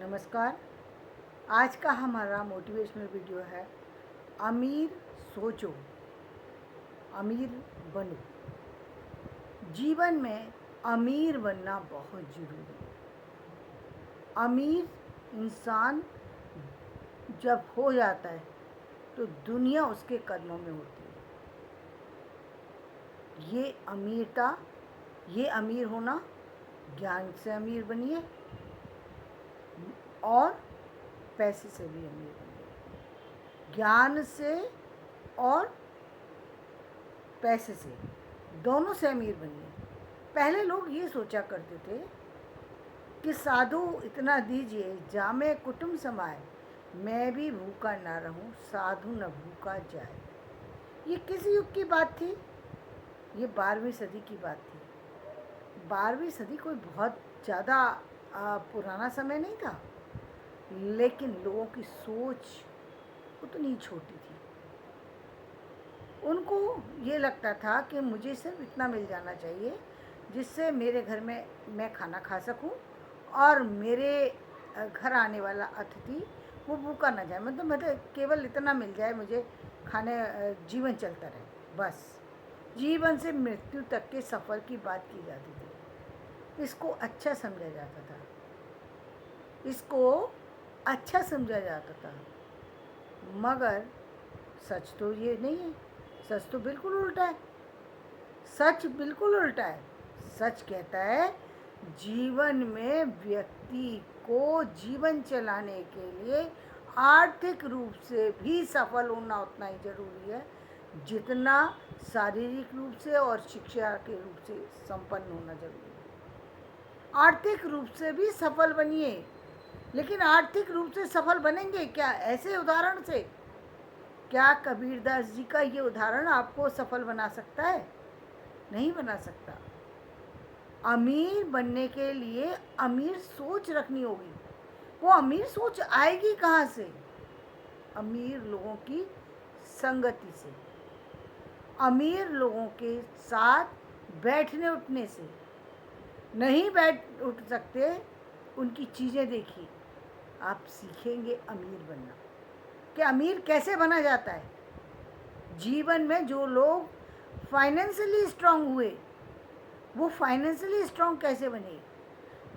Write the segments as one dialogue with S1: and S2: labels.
S1: नमस्कार। आज का हमारा मोटिवेशनल वीडियो है अमीर सोचो, अमीर बनो। जीवन में अमीर बनना बहुत ज़रूरी है। अमीर इंसान जब हो जाता है तो दुनिया उसके कदमों में होती है। ये अमीर होना, ज्ञान से अमीर बनिए और पैसे से भी अमीर बनिए। ज्ञान से और पैसे से, दोनों से अमीर बनिए। पहले लोग ये सोचा करते थे कि साधु इतना दीजिए जामे कुटुंब समाए, मैं भी भूखा ना रहूं साधु न भूखा जाए। ये किस युग की बात थी? ये 12वीं सदी की बात थी। 12वीं सदी कोई बहुत ज़्यादा पुराना समय नहीं था, लेकिन लोगों की सोच उतनी छोटी थी। उनको ये लगता था कि मुझे सिर्फ इतना मिल जाना चाहिए जिससे मेरे घर में मैं खाना खा सकूं और मेरे घर आने वाला अतिथि वो भूखा ना जाए। मतलब केवल इतना मिल जाए मुझे खाने, जीवन चलता रहे बस। जीवन से मृत्यु तक के सफ़र की बात की जाती थी। इसको अच्छा समझा जाता था, इसको अच्छा समझा जाता था। मगर सच तो ये नहीं है। सच तो बिल्कुल उल्टा है। सच बिल्कुल उल्टा है। सच कहता है जीवन में व्यक्ति को जीवन चलाने के लिए आर्थिक रूप से भी सफल होना उतना ही जरूरी है जितना शारीरिक रूप से और शिक्षा के रूप से संपन्न होना जरूरी है। आर्थिक रूप से भी सफल बनिए, लेकिन आर्थिक रूप से सफल बनेंगे क्या? ऐसे उदाहरण से? क्या कबीरदास जी का ये उदाहरण आपको सफल बना सकता है? नहीं बना सकता। अमीर बनने के लिए अमीर सोच रखनी होगी। वो अमीर सोच आएगी कहाँ से? अमीर लोगों की संगति से, अमीर लोगों के साथ बैठने उठने से। नहीं बैठ उठ सकते, उनकी चीज़ें देखिए, आप सीखेंगे अमीर बनना कि अमीर कैसे बना जाता है। जीवन में जो लोग फाइनेंशियली स्ट्रांग हुए वो फाइनेंशियली स्ट्रांग कैसे बने?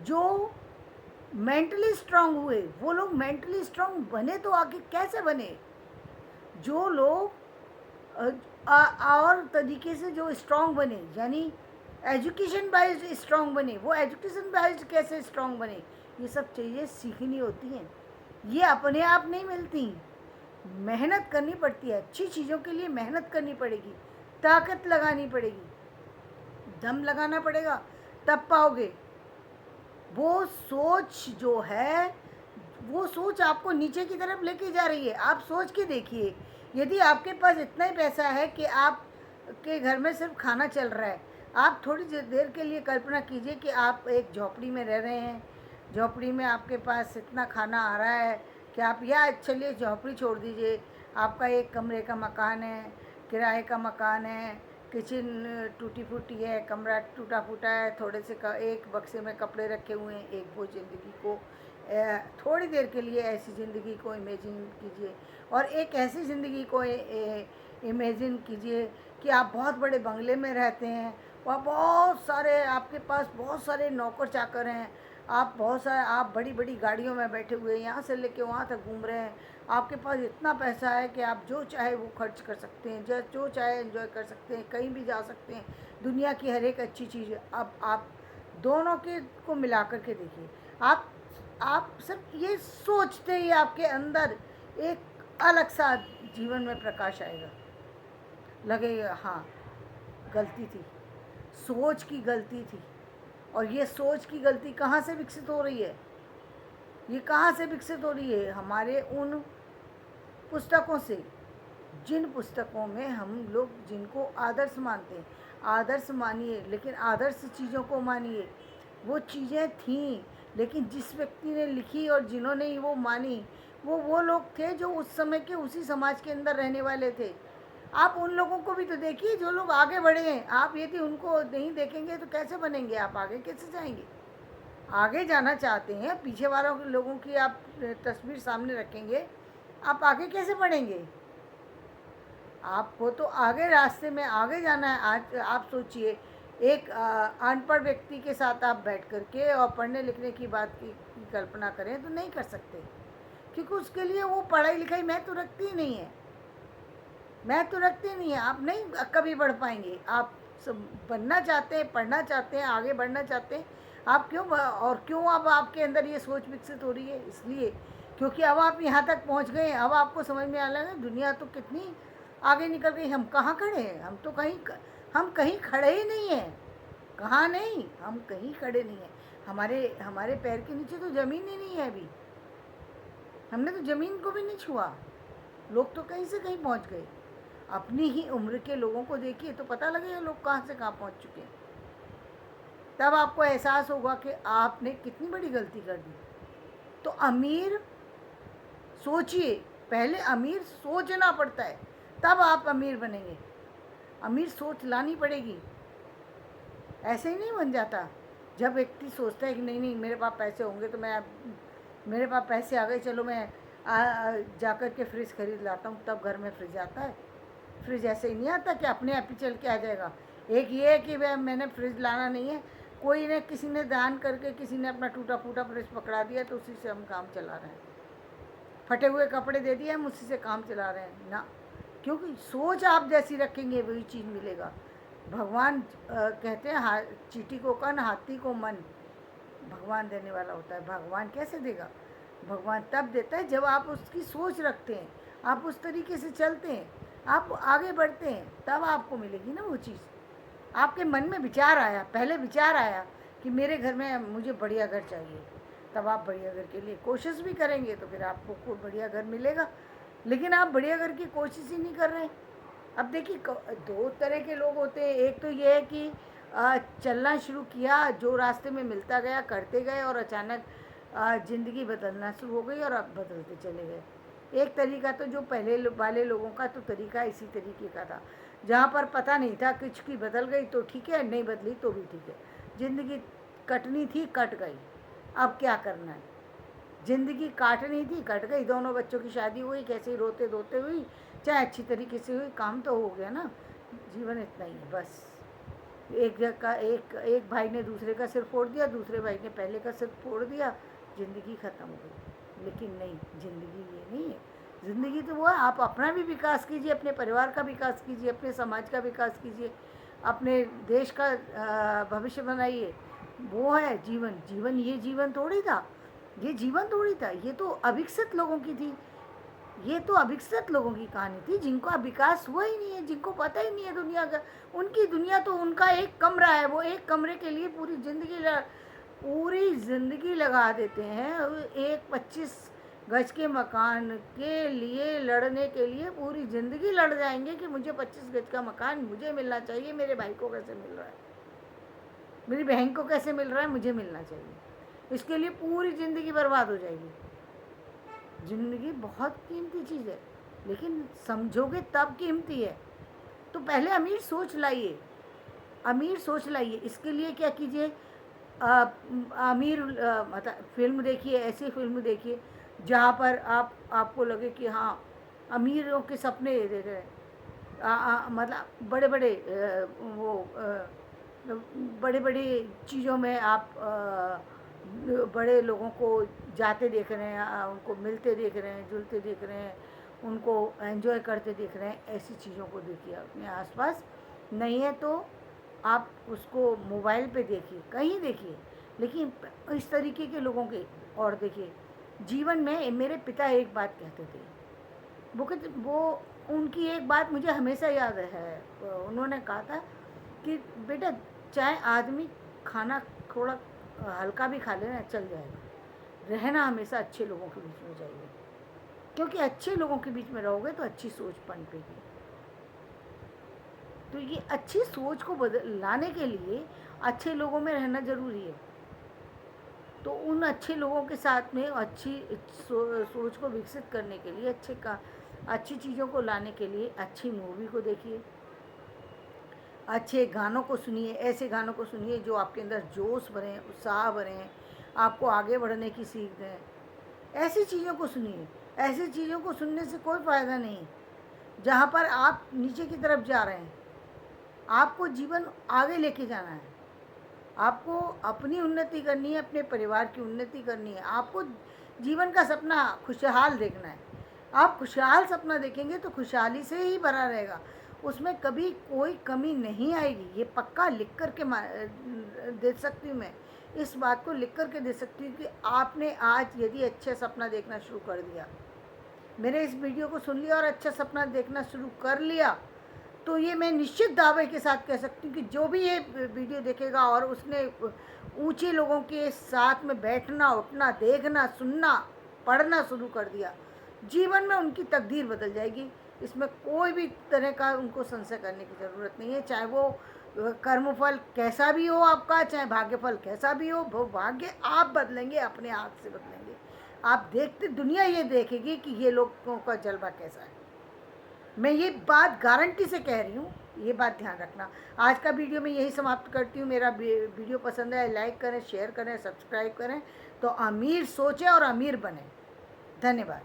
S1: जो मेंटली स्ट्रांग हुए वो लोग मेंटली स्ट्रांग बने तो आगे कैसे बने? जो लोग और तरीके से जो स्ट्रांग बने, यानी एजुकेशन वाइज स्ट्रांग बने, वो एजुकेशन वाइज कैसे स्ट्रांग बने? ये सब चीज़ें सीखनी होती हैं। ये अपने आप नहीं मिलती, मेहनत करनी पड़ती है। अच्छी चीज़ों के लिए मेहनत करनी पड़ेगी, ताकत लगानी पड़ेगी, दम लगाना पड़ेगा, तब पाओगे। वो सोच जो है, वो सोच आपको नीचे की तरफ लेके जा रही है। आप सोच के देखिए, यदि आपके पास इतना ही पैसा है कि आप के घर में सिर्फ खाना चल रहा है, आप थोड़ी देर के लिए कल्पना कीजिए कि आप एक झोपड़ी में रह रहे हैं। झोपड़ी में आपके पास इतना खाना आ रहा है कि आप, या चलिए झोपड़ी छोड़ दीजिए, आपका एक कमरे का मकान है, किराए का मकान है, किचन टूटी फूटी है, कमरा टूटा फूटा है, थोड़े से एक बक्से में कपड़े रखे हुए हैं। एक वो ज़िंदगी को थोड़ी देर के लिए ऐसी ज़िंदगी को इमेजिन कीजिए, और एक ऐसी ज़िंदगी को इमेजिन कीजिए कि आप बहुत बड़े बंगले में रहते हैं, वहाँ बहुत सारे आपके पास बहुत सारे नौकर चाकर हैं, आप बड़ी बड़ी गाड़ियों में बैठे हुए यहाँ से लेके वहाँ तक घूम रहे हैं। आपके पास इतना पैसा है कि आप जो चाहे वो खर्च कर सकते हैं, जो चाहे एंजॉय कर सकते हैं, कहीं भी जा सकते हैं। दुनिया की हर एक अच्छी चीज़। अब आप दोनों के को मिला कर के देखिए। आप सिर्फ ये सोचते ही आपके अंदर एक अलग सा जीवन में प्रकाश आएगा। लगेगा हाँ, गलती थी, सोच की गलती थी। और ये सोच की गलती कहाँ से विकसित हो रही है? ये कहाँ से विकसित हो रही है? हमारे उन पुस्तकों से, जिन पुस्तकों में हम लोग जिनको आदर्श मानते हैं। आदर्श मानिए, लेकिन आदर्श चीज़ों को मानिए। वो चीज़ें थीं, लेकिन जिस व्यक्ति ने लिखी और जिन्होंने वो मानी, वो लोग थे जो उस समय के उसी समाज के अंदर रहने वाले थे। आप उन लोगों को भी तो देखिए जो लोग आगे बढ़े हैं। आप यदि उनको नहीं देखेंगे तो कैसे बनेंगे? आप आगे कैसे जाएंगे? आगे जाना चाहते हैं, पीछे वालों के लोगों की आप तस्वीर सामने रखेंगे, आप आगे कैसे बढ़ेंगे? आपको तो आगे रास्ते में आगे जाना है। आज आप सोचिए, एक अनपढ़ व्यक्ति के साथ आप बैठ कर के और पढ़ने लिखने की बात की कल्पना करें तो नहीं कर सकते, क्योंकि उसके लिए वो पढ़ाई लिखाई मैं तो रखती ही नहीं है, मैं तो रखती नहीं है। आप नहीं कभी बढ़ पाएंगे। आप सब बनना चाहते हैं, पढ़ना चाहते हैं, आगे बढ़ना चाहते हैं, आप क्यों और क्यों अब आपके अंदर ये सोच विकसित हो रही है? इसलिए क्योंकि अब आप यहाँ तक पहुँच गए, अब आपको समझ में आने लगा दुनिया तो कितनी आगे निकल गई। हम कहाँ खड़े हैं? हम तो हम कहीं खड़े ही नहीं हैं। कहाँ नहीं, हम कहीं खड़े नहीं हैं। हमारे हमारे पैर के नीचे तो ज़मीन ही नहीं है अभी। हमने तो ज़मीन को भी नहीं छुआ। लोग तो कहीं से कहीं पहुँच गए। अपनी ही उम्र के लोगों को देखिए तो पता लगेगा लोग कहाँ से कहाँ पहुँच चुके हैं। तब आपको एहसास होगा कि आपने कितनी बड़ी गलती कर दी। तो अमीर सोचिए, पहले अमीर सोचना पड़ता है, तब आप अमीर बनेंगे। अमीर सोच लानी पड़ेगी, ऐसे ही नहीं बन जाता। जब व्यक्ति सोचता है कि नहीं नहीं मेरे पास पैसे होंगे तो मेरे पास पैसे आ गए, चलो मैं जा कर के फ्रिज खरीद लाता हूँ, तब घर में फ्रिज आता है। फ्रिज ऐसे ही नहीं आता कि अपने आप ही चल के आ जाएगा। एक ये है कि वह मैंने फ्रिज लाना नहीं है, कोई ने किसी ने दान करके किसी ने अपना टूटा फूटा फ्रिज पकड़ा दिया तो उसी से हम काम चला रहे हैं। फटे हुए कपड़े दे दिए, हम उसी से काम चला रहे हैं ना, क्योंकि सोच आप जैसी रखेंगे वही चीज़ मिलेगा। भगवान कहते हैं चींटी को कान हाथी को मन, भगवान देने वाला होता है। भगवान कैसे देगा? भगवान तब देता है जब आप उसकी सोच रखते हैं, आप उस तरीके से चलते हैं, आप आगे बढ़ते हैं, तब आपको मिलेगी ना वो चीज़। आपके मन में विचार आया, पहले विचार आया कि मेरे घर में मुझे बढ़िया घर चाहिए, तब आप बढ़िया घर के लिए कोशिश भी करेंगे तो फिर आपको कोई बढ़िया घर मिलेगा। लेकिन आप बढ़िया घर की कोशिश ही नहीं कर रहे। अब देखिए दो तरह के लोग होते हैं। एक तो ये है कि चलना शुरू किया, जो रास्ते में मिलता गया करते गए और अचानक ज़िंदगी बदलना शुरू हो गई और अब बदलते चले गए। एक तरीका तो जो पहले वाले लोगों का तो तरीका इसी तरीके का था, जहाँ पर पता नहीं था कुछ की बदल गई तो ठीक है, नहीं बदली तो भी ठीक है। ज़िंदगी कटनी थी, कट गई, अब क्या करना है? ज़िंदगी काटनी थी, कट गई। दोनों बच्चों की शादी हुई, कैसे रोते धोते हुई, चाहे अच्छी तरीके से हुई, काम तो हो गया ना। जीवन इतना ही है बस। एक भाई ने दूसरे का सिर फोड़ दिया, दूसरे भाई ने पहले का सिर फोड़ दिया, ज़िंदगी ख़त्म हो गई। लेकिन नहीं, ज़िंदगी ये नहीं है। ज़िंदगी तो वो है, आप अपना भी विकास कीजिए, अपने परिवार का विकास कीजिए, अपने समाज का विकास कीजिए, अपने देश का भविष्य बनाइए। वो है जीवन। जीवन ये जीवन थोड़ी था, ये जीवन थोड़ी था, ये तो अविकसित लोगों की थी। ये तो अविकसित लोगों की कहानी थी, जिनको अब विकास हुआ ही नहीं है, जिनको पता ही नहीं है दुनिया का। उनकी दुनिया तो उनका एक कमरा है, वो एक कमरे के लिए पूरी ज़िंदगी लगा देते हैं। एक 25 गज के मकान के लिए लड़ने के लिए पूरी ज़िंदगी लड़ जाएंगे कि मुझे 25 गज का मकान मुझे मिलना चाहिए, मेरे भाई को कैसे मिल रहा है, मेरी बहन को कैसे मिल रहा है, मुझे मिलना चाहिए। इसके लिए पूरी ज़िंदगी बर्बाद हो जाएगी। ज़िंदगी बहुत कीमती चीज़ है, लेकिन समझोगे तब कीमती है। तो पहले अमीर सोच लाइए, अमीर सोच लाइए। इसके लिए क्या कीजिए, अमीर मतलब फिल्म देखिए, ऐसी फिल्म देखिए जहाँ पर आपको लगे कि हाँ अमीरों के सपने देख रहे हैं। मतलब बड़े बड़े वो बड़े बड़े चीज़ों में आप बड़े लोगों को जाते देख रहे हैं, उनको मिलते देख रहे हैं, जुलते देख रहे हैं, उनको एंजॉय करते देख रहे हैं। ऐसी चीज़ों को देखिए अपने आसपास। नहीं है तो आप उसको मोबाइल पे देखिए, कहीं देखिए, लेकिन इस तरीके के लोगों के। और देखिए जीवन में मेरे पिता एक बात कहते थे, वो उनकी एक बात मुझे हमेशा याद है। उन्होंने कहा था कि बेटा चाहे आदमी खाना थोड़ा हल्का भी खा लेना चल जाएगा, रहना हमेशा अच्छे लोगों के बीच में चाहिए, क्योंकि अच्छे लोगों के बीच में रहोगे तो अच्छी सोच पनपेगी। तो ये अच्छी सोच को लाने के लिए अच्छे लोगों में रहना ज़रूरी है। तो उन अच्छे लोगों के साथ में अच्छी सोच को विकसित करने के लिए, अच्छी चीज़ों को लाने के लिए अच्छी मूवी को देखिए, अच्छे गानों को सुनिए, ऐसे गानों को सुनिए जो आपके अंदर जोश भरें, उत्साह भरें, आपको आगे बढ़ने की सीख दें। ऐसी चीज़ों को सुनिए। ऐसी चीज़ों को सुनने से कोई फ़ायदा नहीं, जहाँ पर आप नीचे की तरफ जा रहे हैं। आपको जीवन आगे लेके जाना है, आपको अपनी उन्नति करनी है, अपने परिवार की उन्नति करनी है, आपको जीवन का सपना खुशहाल देखना है। आप खुशहाल सपना देखेंगे तो खुशहाली से ही भरा रहेगा, उसमें कभी कोई कमी नहीं आएगी। ये पक्का लिख कर के दे सकती हूँ मैं, इस बात को लिख कर के दे सकती हूँ कि आपने आज यदि अच्छा सपना देखना शुरू कर दिया, मेरे इस वीडियो को सुन लिया और अच्छा सपना देखना शुरू कर लिया, तो ये मैं निश्चित दावे के साथ कह सकती हूँ कि जो भी ये वीडियो देखेगा और उसने ऊंचे लोगों के साथ में बैठना, उठना, देखना, सुनना, पढ़ना शुरू कर दिया, जीवन में उनकी तकदीर बदल जाएगी। इसमें कोई भी तरह का उनको संशय करने की ज़रूरत नहीं है। चाहे वो कर्मफल कैसा भी हो आपका, चाहे भाग्यफल कैसा भी हो, वो भाग्य आप बदलेंगे, अपने हाथ से बदलेंगे। आप देखते, दुनिया ये देखेगी कि ये लोगों का जलवा कैसा है। मैं ये बात गारंटी से कह रही हूँ, ये बात ध्यान रखना। आज का वीडियो मैं यही समाप्त करती हूँ। मेरा वीडियो पसंद है, लाइक करें, शेयर करें, सब्सक्राइब करें, तो अमीर सोचें और अमीर बने। धन्यवाद।